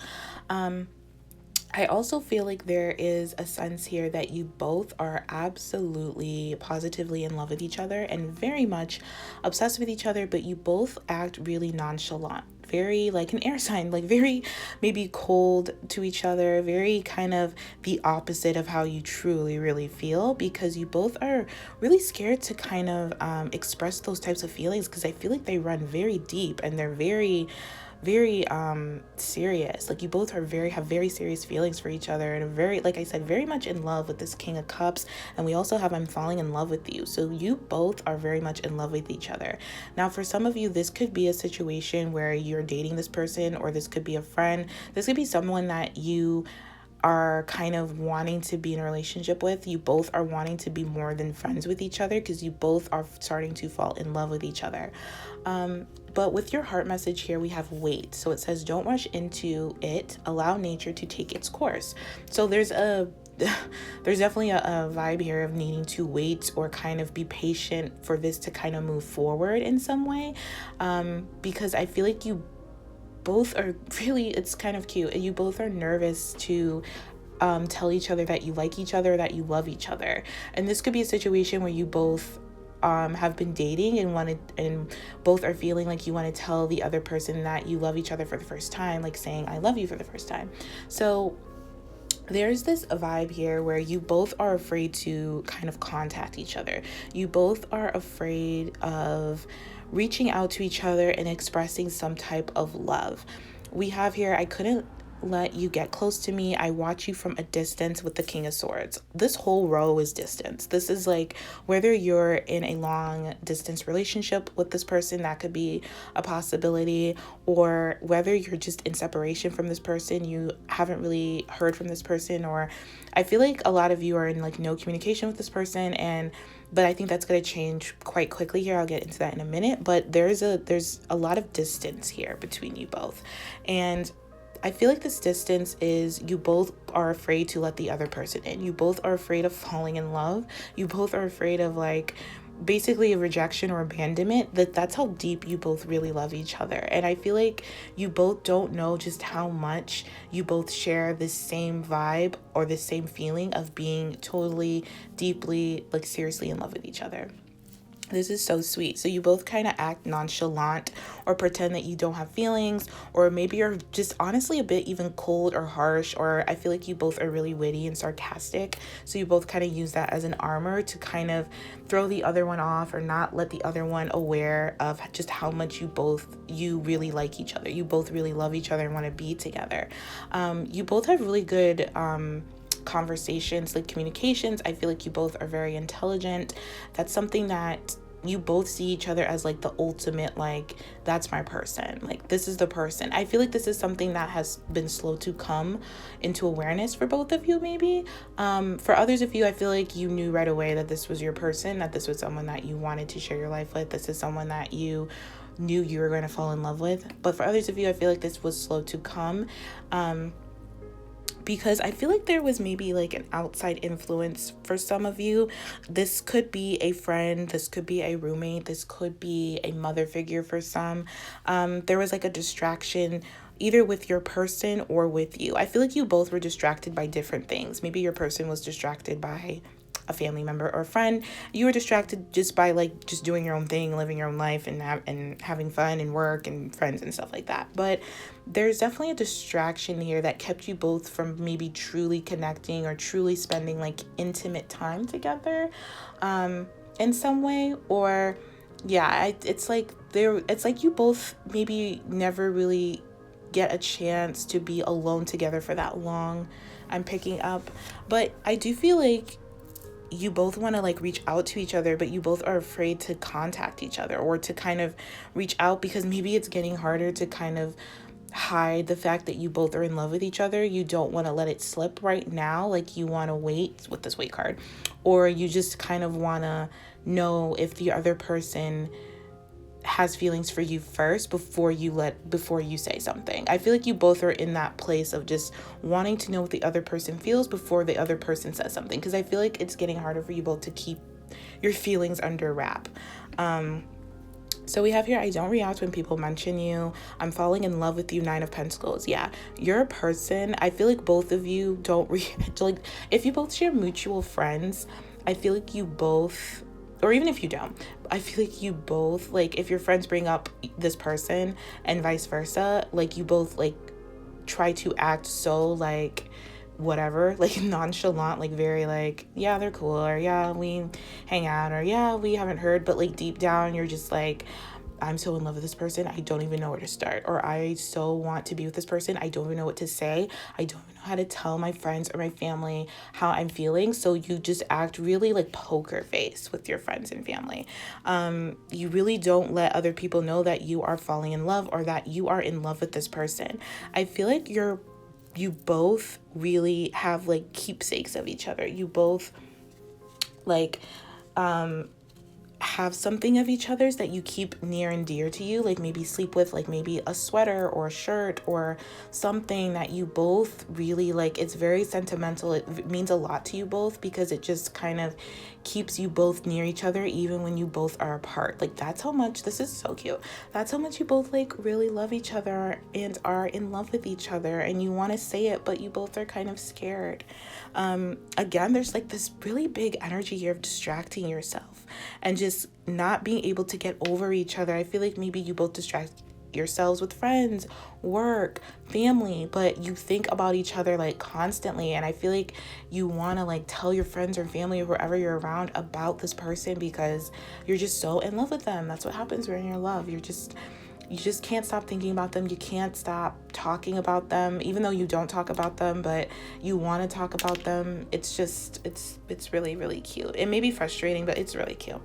I also feel like there is a sense here that you both are absolutely positively in love with each other and very much obsessed with each other, but you both act really nonchalant, very like an air sign, like very maybe cold to each other, very kind of the opposite of how you truly really feel, because you both are really scared to kind of express those types of feelings, because I feel like they run very deep and they're very serious. Like you both have very serious feelings for each other, and very, like I said, very much in love with this King of Cups. And we also have I'm falling in love with you. So you both are very much in love with each other. Now for some of you, this could be a situation where you're dating this person, or this could be a friend. This could be someone that you are kind of wanting to be in a relationship with. You both are wanting to be more than friends with each other, because you both are starting to fall in love with each other. But with your heart message here, we have wait. So it says, don't rush into it. Allow nature to take its course. So there's definitely a vibe here of needing to wait or kind of be patient for this to kind of move forward in some way. Because I feel like you both are really, it's kind of cute. You both are nervous to tell each other that you like each other, that you love each other. And this could be a situation where you both have been dating and both are feeling like you want to tell the other person that you love each other for the first time, like saying I love you for the first time. So there's this vibe here where you both are afraid to kind of contact each other. You both are afraid of reaching out to each other and expressing some type of love. We have here, I couldn't let you get close to me. I watch you from a distance with the King of Swords. This whole row is distance. This is like whether you're in a long distance relationship with this person, that could be a possibility, or whether you're just in separation from this person, you haven't really heard from this person, or I feel like a lot of you are in like no communication with this person, but I think that's going to change quite quickly here. I'll get into that in a minute, but there's a lot of distance here between you both. And I feel like this distance is you both are afraid to let the other person in. You both are afraid of falling in love. You both are afraid of like basically a rejection or abandonment. That's how deep you both really love each other. And I feel like you both don't know just how much you both share this same vibe or the same feeling of being totally, deeply, like seriously in love with each other. This is so sweet. So you both kind of act nonchalant or pretend that you don't have feelings, or maybe you're just honestly a bit even cold or harsh, or I feel like you both are really witty and sarcastic. So you both kind of use that as an armor to kind of throw the other one off or not let the other one aware of just how much you really like each other. You both really love each other and want to be together. You both have really good conversations, like communications. I feel like you both are very intelligent. That's something that you both see each other as like the ultimate, like that's my person, like this is the person. I feel like this is something that has been slow to come into awareness for both of you, maybe. For others of you, I feel like you knew right away that this was your person, that this was someone that you wanted to share your life with. This is someone that you knew you were going to fall in love with. But for others of you, I feel like this was slow to come. Because I feel like there was maybe like an outside influence for some of you. This could be a friend, this could be a roommate, this could be a mother figure for some. There was like a distraction either with your person or with you. I feel like you both were distracted by different things. Maybe your person was distracted by a family member or friend. You were distracted just by like just doing your own thing, living your own life, and having fun and work and friends and stuff like that. But there's definitely a distraction here that kept you both from maybe truly connecting or truly spending like intimate time together in some way. Or yeah, it's like you both maybe never really get a chance to be alone together for that long. I'm picking up, but I do feel like you both want to like reach out to each other, but you both are afraid to contact each other or to kind of reach out because maybe it's getting harder to kind of hide the fact that you both are in love with each other. You don't want to let it slip right now. Like you want to wait with this wait card, or you just kind of want to know if the other person has feelings for you first before you say something. I feel like you both are in that place of just wanting to know what the other person feels before the other person says something, because I feel like it's getting harder for you both to keep your feelings under wrap. So we have here, I don't react when people mention you. I'm falling in love with you, 9 of Pentacles. Yeah, you're a person. I feel like both of you don't react. Like if you both share mutual friends, I feel like you both, or even if you don't, I feel like you both, like if your friends bring up this person and vice versa, like you both like try to act so like whatever, like nonchalant, like very like, yeah, they're cool, or yeah, we hang out, or yeah, we haven't heard, but like deep down you're just like, I'm so in love with this person, I don't even know where to start, or I so want to be with this person, I don't even know what to say, I don't even know how to tell my friends or my family how I'm feeling. So you just act really like poker face with your friends and family. You really don't let other people know that you are falling in love or that you are in love with this person. I feel like you both really have like keepsakes of each other. You both like have something of each other's that you keep near and dear to you, like maybe sleep with, like maybe a sweater or a shirt or something that you both really like. It's very sentimental. It means a lot to you both because it just kind of keeps you both near each other even when you both are apart. Like that's how much, this is so cute, that's how much you both like really love each other and are in love with each other, and you want to say it but you both are kind of scared. Again, there's like this really big energy here of distracting yourself and just not being able to get over each other. I feel like maybe you both distract yourselves with friends, work, family, but you think about each other like constantly, and I feel like you want to like tell your friends or family or whoever you're around about this person because you're just so in love with them. That's what happens when you're in love. You just can't stop thinking about them. You can't stop talking about them, even though you don't talk about them, but you want to talk about them. It's just, it's really, really cute. It may be frustrating, but it's really cute.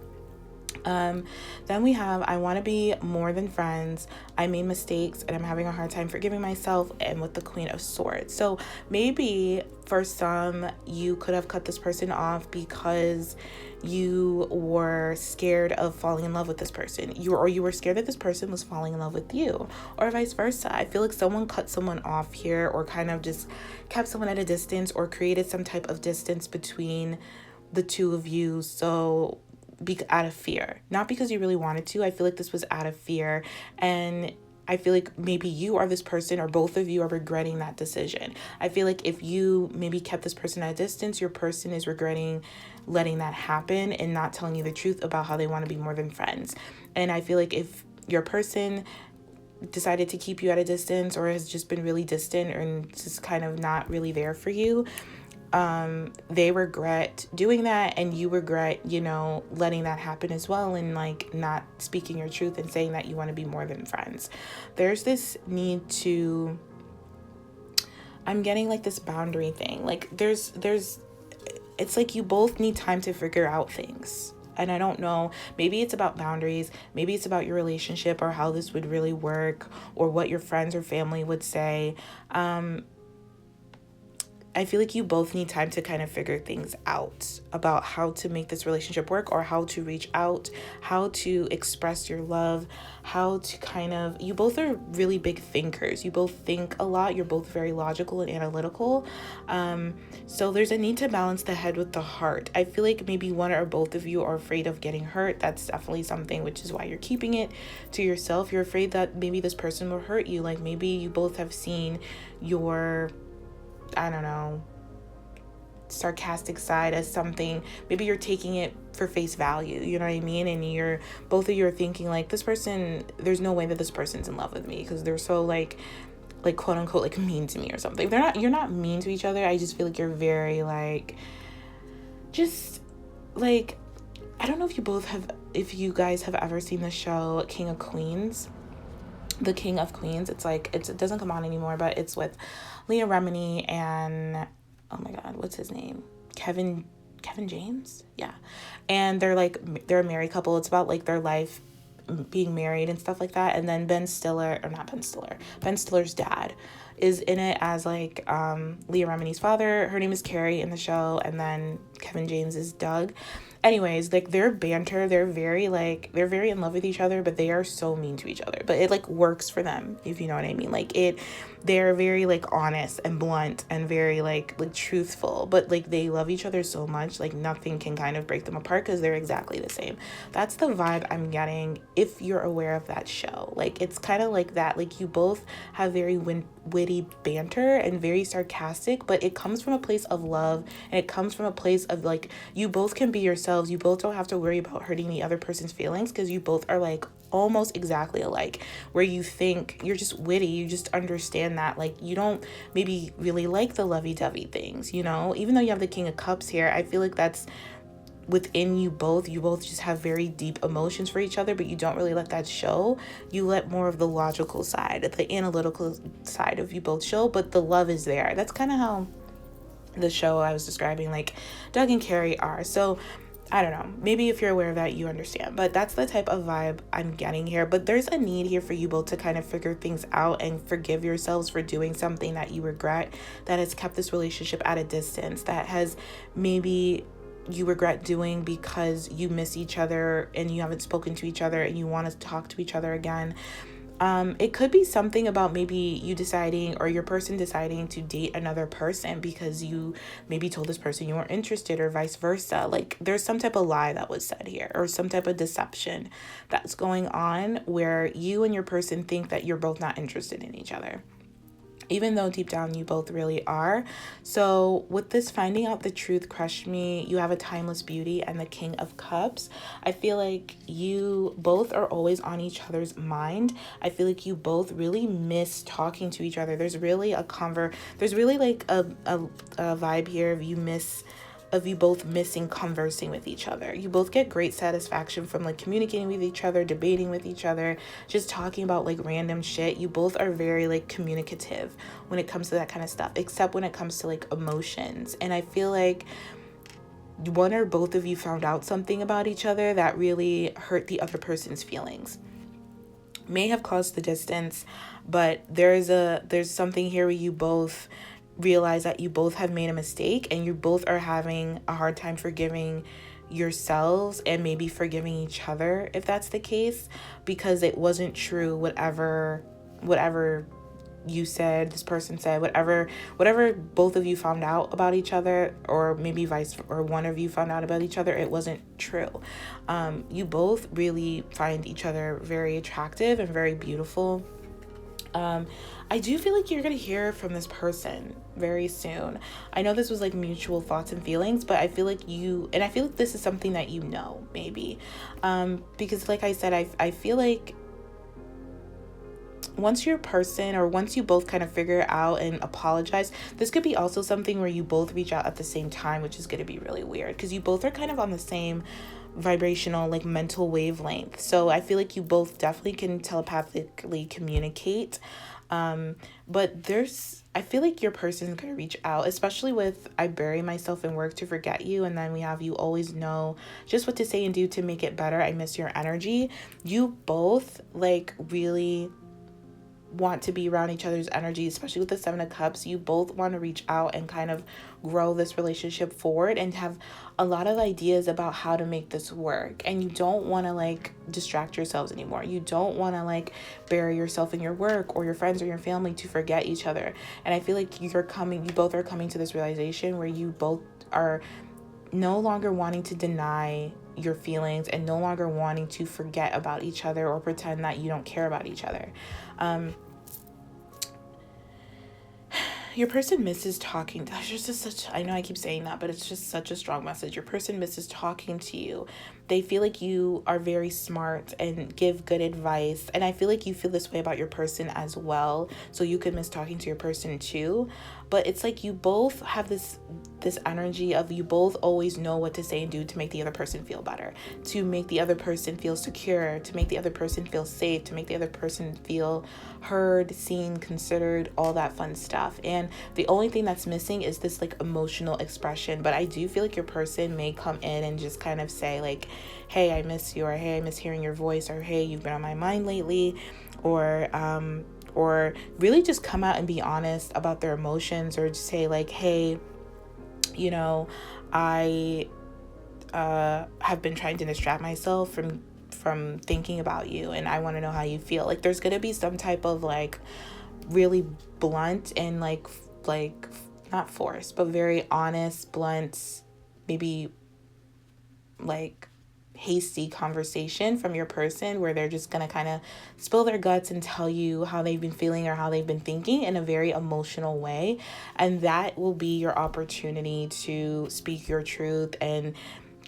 Then we have, I want to be more than friends. I made mistakes and I'm having a hard time forgiving myself, and with the Queen of Swords. So maybe for some, you could have cut this person off because you were scared of falling in love with this person. You were scared that this person was falling in love with you, or vice versa. I feel like someone cut someone off here, or kind of just kept someone at a distance, or created some type of distance between the two of you. So out of fear, not because you really wanted to. I feel like this was out of fear, and I feel like maybe you are this person, or both of you are regretting that decision. I feel like if you maybe kept this person at a distance, your person is regretting letting that happen and not telling you the truth about how they want to be more than friends. And I feel like if your person decided to keep you at a distance, or has just been really distant and just kind of not really there for you, they regret doing that, and you regret, letting that happen as well, and like not speaking your truth and saying that you want to be more than friends. There's this need to, I'm getting like this boundary thing. Like there's it's like you both need time to figure out things. And I don't know, maybe it's about boundaries, maybe it's about your relationship, or how this would really work, or what your friends or family would say. I feel like you both need time to kind of figure things out about how to make this relationship work, or how to reach out, how to express your love, how to you both are really big thinkers. You both think a lot. You're both very logical and analytical. So there's a need to balance the head with the heart. I feel like maybe one or both of you are afraid of getting hurt. That's definitely something, which is why you're keeping it to yourself. You're afraid that maybe this person will hurt you. Like maybe you both have seen your, I don't know, sarcastic side as something, maybe you're taking it for face value, you know what I mean? And both of you are thinking like, this person, there's no way that this person's in love with me because they're so like quote unquote like mean to me or something. You're not mean to each other. I just feel like you're very like, just like, I don't know if you guys have ever seen the show King of Queens. The King of Queens. It's like, it doesn't come on anymore, but it's with Leah Remini and, oh my God, what's his name? Kevin James? Yeah. And they're a married couple. It's about like their life being married and stuff like that. And then Ben Stiller's dad is in it as like Leah Remini's father. Her name is Carrie in the show, and then Kevin James is Doug. Anyways, like their banter, they're very in love with each other, but they are so mean to each other. But it like works for them, if you know what I mean. Like they're very like honest and blunt and very like truthful, but like they love each other so much, like nothing can kind of break them apart because they're exactly the same. That's the vibe I'm getting if you're aware of that show. Like it's kind of like that. Like you both have very witty banter and very sarcastic, but it comes from a place of love, and it comes from a place of like, you both can be yourselves. You both don't have to worry about hurting the other person's feelings because you both are like almost exactly alike, where you think you're just witty, you just understand that like you don't maybe really like the lovey-dovey things, you know, even though you have the King of Cups here. I feel like that's within you both just have very deep emotions for each other, but you don't really let that show. You let more of the logical side, the analytical side of you both show, but the love is there. That's kind of how the show I was describing, like Doug and Carrie are. So I don't know, maybe if you're aware of that, you understand, but that's the type of vibe I'm getting here. But there's a need here for you both to kind of figure things out and forgive yourselves for doing something that you regret, that has kept this relationship at a distance, that has maybe you regret doing because you miss each other and you haven't spoken to each other and you want to talk to each other again. It could be something about maybe you deciding, or your person deciding to date another person because you maybe told this person you weren't interested, or vice versa. Like there's some type of lie that was said here, or some type of deception that's going on where you and your person think that you're both not interested in each other, even though deep down you both really are. So with this finding out the truth crushed me, you have a timeless beauty and the King of Cups. I feel like you both are always on each other's mind. I feel like you both really miss talking to each other. There's really there's really like a vibe here of you both missing conversing with each other. You both get great satisfaction from like communicating with each other, debating with each other, just talking about like random shit. You both are very like communicative when it comes to that kind of stuff, except when it comes to like emotions. And I feel like one or both of you found out something about each other that really hurt the other person's feelings. May have caused the distance, but there's something here where you both realize that you both have made a mistake and you both are having a hard time forgiving yourselves and maybe forgiving each other, if that's the case, because it wasn't true whatever you said, this person said, whatever both of you found out about each other, or maybe or one of you found out about each other, it wasn't true. You both really find each other very attractive and very beautiful. I do feel like you're going to hear from this person very soon. I know this was like mutual thoughts and feelings, but I feel like this is something that you know, maybe. Because like I said, I feel like once your person, or once you both kind of figure it out and apologize, this could be also something where you both reach out at the same time, which is going to be really weird because you both are kind of on the same vibrational, like mental wavelength. So I feel like you both definitely can telepathically communicate. But I feel like your person is going to reach out, especially with I bury myself in work to forget you. And then we have you always know just what to say and do to make it better. I miss your energy. You both like really want to be around each other's energy, especially with the Seven of Cups. You both want to reach out and kind of grow this relationship forward and have a lot of ideas about how to make this work. And you don't want to like distract yourselves anymore. You don't want to like bury yourself in your work or your friends or your family to forget each other. And I feel like you both are coming to this realization where you both are no longer wanting to deny your feelings and no longer wanting to forget about each other or pretend that you don't care about each other. your person misses talking. That's just such, I know I keep saying that, but it's just such a strong message. Your person misses talking to you. They feel like you are very smart and give good advice. And I feel like you feel this way about your person as well. So you could miss talking to your person too. But it's like you both have this energy of you both always know what to say and do to make the other person feel better, to make the other person feel secure, to make the other person feel safe, to make the other person feel heard, seen, considered, all that fun stuff. And the only thing that's missing is this like emotional expression. But I do feel like your person may come in and just kind of say like, hey, I miss you, or hey, I miss hearing your voice, or hey, you've been on my mind lately, or really just come out and be honest about their emotions, or just say like, hey, you know, I have been trying to distract myself from thinking about you, and I want to know how you feel. Like there's gonna be some type of like really blunt and like not forced, but very honest, blunt, maybe like hasty conversation from your person, where they're just gonna kind of spill their guts and tell you how they've been feeling or how they've been thinking in a very emotional way. And that will be your opportunity to speak your truth and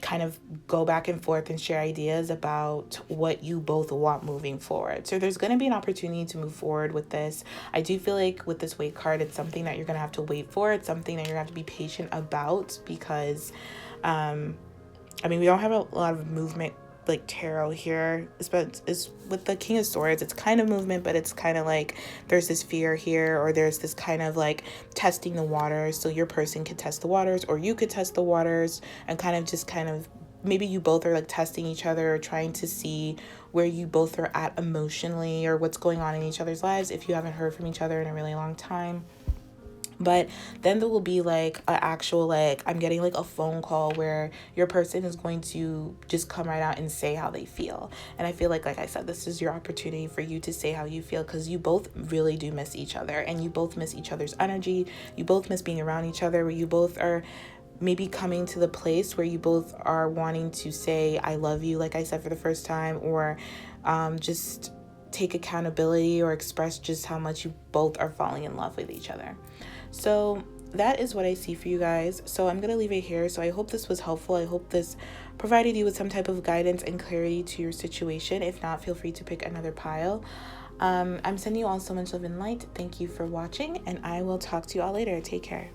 kind of go back and forth and share ideas about what you both want moving forward. So there's going to be an opportunity to move forward with this. I do feel like with this wait card, it's something that you're going to have to wait for. It's something that you're going to have to be patient about, because I mean, we don't have a lot of movement like tarot here, but it's with the King of Swords, it's kind of movement, but it's kind of like there's this fear here, or there's this kind of like testing the waters. So your person could test the waters, or you could test the waters, and kind of maybe you both are like testing each other, or trying to see where you both are at emotionally, or what's going on in each other's lives if you haven't heard from each other in a really long time. But then there will be like an actual, like, I'm getting like a phone call where your person is going to just come right out and say how they feel. And I feel like I said, this is your opportunity for you to say how you feel, because you both really do miss each other, and you both miss each other's energy. You both miss being around each other, where you both are maybe coming to the place where you both are wanting to say, I love you, like I said, for the first time, or just take accountability, or express just how much you both are falling in love with each other. So that is what I see for you guys. So I'm going to leave it here. So I hope this was helpful. I hope this provided you with some type of guidance and clarity to your situation. If not, feel free to pick another pile. I'm sending you all so much love and light. Thank you for watching, and I will talk to you all later. Take care.